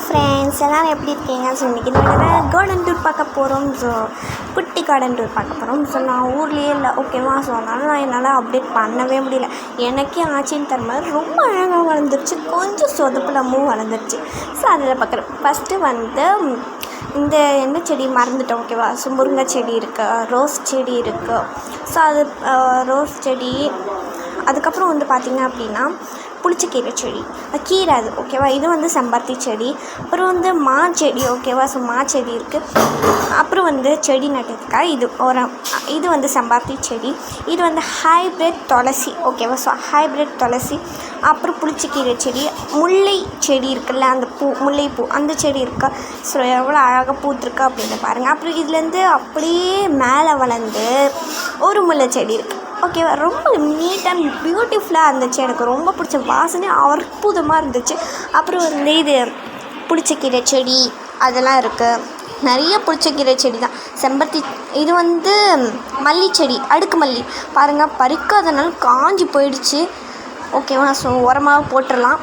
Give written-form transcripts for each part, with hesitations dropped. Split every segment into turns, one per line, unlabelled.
Friends எல்லோரும் எப்படி இருக்கீங்க? ஸோ இன்றைக்கி கார்டன் டூர் பார்க்க போகிறோம். ஸோ குட்டி கார்டன் டூர் பார்க்க போகிறோம். ஸோ நான் ஊர்லேயே இல்லை, ஓகேவா? ஸோ அதனால் நான் என்னால் அப்டேட் பண்ணவே முடியல. எனக்கே ஆச்சின்னு தர மாதிரி ரொம்ப அழகாக வளர்ந்துருச்சு, கொஞ்சம் சொதப்பலமும் வளர்ந்துருச்சு. ஸோ அதில் பார்க்குறேன். ஃபஸ்ட்டு இந்த எந்த செடி மறந்துட்டோம், ஓகேவா? ஸோ முருங்கை செடி இருக்குது, ரோஸ் செடி இருக்குது. ஸோ அது ரோஸ் செடி. அதுக்கப்புறம் பார்த்திங்க அப்படின்னா புளிச்சக்கீரை செடி, கீரை அது, ஓகேவா? இது செம்பருத்தி செடி. அப்புறம் மா செடி, ஓகேவா? ஸோ மா செடி இருக்குது. அப்புறம் செடி நட்டுருக்கா. இது செம்பருத்தி செடி. இது ஹைப்ரிட் துளசி, ஓகேவா? ஸோ ஹைப்ரிட் துளசி. அப்புறம் புளிச்சக்கீரை செடி, முல்லை செடி இருக்குல்ல, அந்த முல்லைப்பூ அந்த செடி இருக்கா. ஸோ எவ்வளோ அழகாக பூத்துருக்கா அப்படின்னு பாருங்கள். அப்புறம் இதுலேருந்து அப்படியே மேலே வளர்ந்து ஒரு முல்லை செடி இருக்குது, ஓகேவா? ரொம்ப நீட் அண்ட் பியூட்டிஃபுல்லாக இருந்துச்சு. எனக்கு ரொம்ப பிடிச்ச வாசனை அற்புதமாக இருந்துச்சு. அப்புறம் இது புளிச்சக்கீரை செடி அதெல்லாம் இருக்குது. நிறைய புளிச்சக்கீரை செடி தான். செம்பருத்தி. இது மல்லி செடி, அடுக்கு மல்லி பாருங்கள், பறிக்காதனால காஞ்சி போயிடுச்சு, ஓகேவா? ஸோ உரமாக போட்டுடலாம்.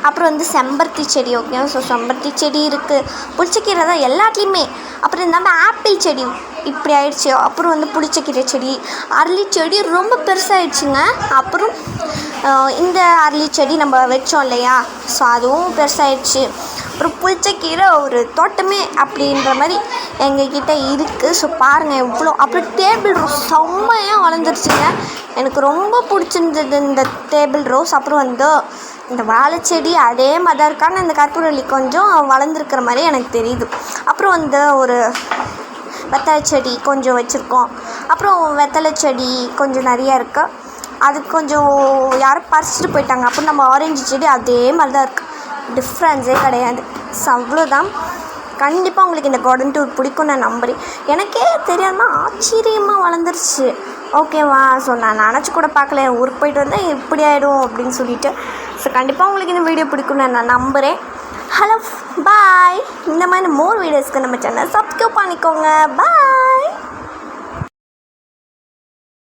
அப்புறம் செம்பருத்தி செடி, ஓகேவா? ஸோ செம்பருத்தி செடி இருக்குது, புளிச்சக்கீரை தான் எல்லாத்துலேயுமே. அப்புறம் இந்தாமல் ஆப்பிள் செடி இப்படி ஆயிடுச்சு. அப்புறம் புளிச்சக்கீரை செடி, அரளி செடி ரொம்ப பெருசாகிடுச்சுங்க. அப்புறம் இந்த அரளி செடி நம்ம வச்சோம் இல்லையா, ஸோ அதுவும் பெருசாகிடுச்சு. அப்புறம் புளிச்சக்கீரை ஒரு தோட்டமே அப்படின்ற மாதிரி எங்ககிட்ட இருக்குது. ஸோ பாருங்கள் எவ்வளோ. அப்புறம் டேபிள் ரோஸ் செம்மையாக வளர்ந்துருச்சுங்க. எனக்கு ரொம்ப பிடிச்சிருந்தது இந்த டேபிள் ரோஸ். அப்புறம் இந்த வாழை செடி அதே மாதிரி தான் இருக்கான, இந்த கற்பூரவள்ளி கொஞ்சம் வளர்ந்துருக்கிற மாதிரி எனக்கு தெரியுது. அப்புறம் ஒரு வெத்தலை செடி கொஞ்சம் வச்சுருக்கோம். அப்புறம் வெத்தலை செடி கொஞ்சம் நிறையா இருக்குது. அது கொஞ்சம் யாரும் பறிச்சுட்டு போயிட்டாங்க. அப்புறம் நம்ம ஆரஞ்சு செடி அதே மாதிரி தான் இருக்குது, டிஃப்ரென்ஸே கிடையாது. ஸோ அவ்வளோதான். கண்டிப்பாக உங்களுக்கு இந்த கார்டன் டூர் பிடிக்கும் நான் நம்புகிறேன். எனக்கே தெரியாமல் ஆச்சரியமாக வளர்ந்துருச்சு, ஓகேவா? ஸோ நான் நினச்சி கூட பார்க்கல, ஊருக்கு போயிட்டு வந்தால் எப்படி ஆகிடும் அப்படின்னு சொல்லிட்டு. ஸோ கண்டிப்பாக உங்களுக்கு இந்த வீடியோ பிடிக்கும்னு நான் நம்புகிறேன். ஹலோ, பாய். இந்த மாதிரி மோர் வீடியோஸ்க்கு நம்ம சேனல் சப்ஸ்கிரைப் பண்ணிக்கோங்க. பாய்.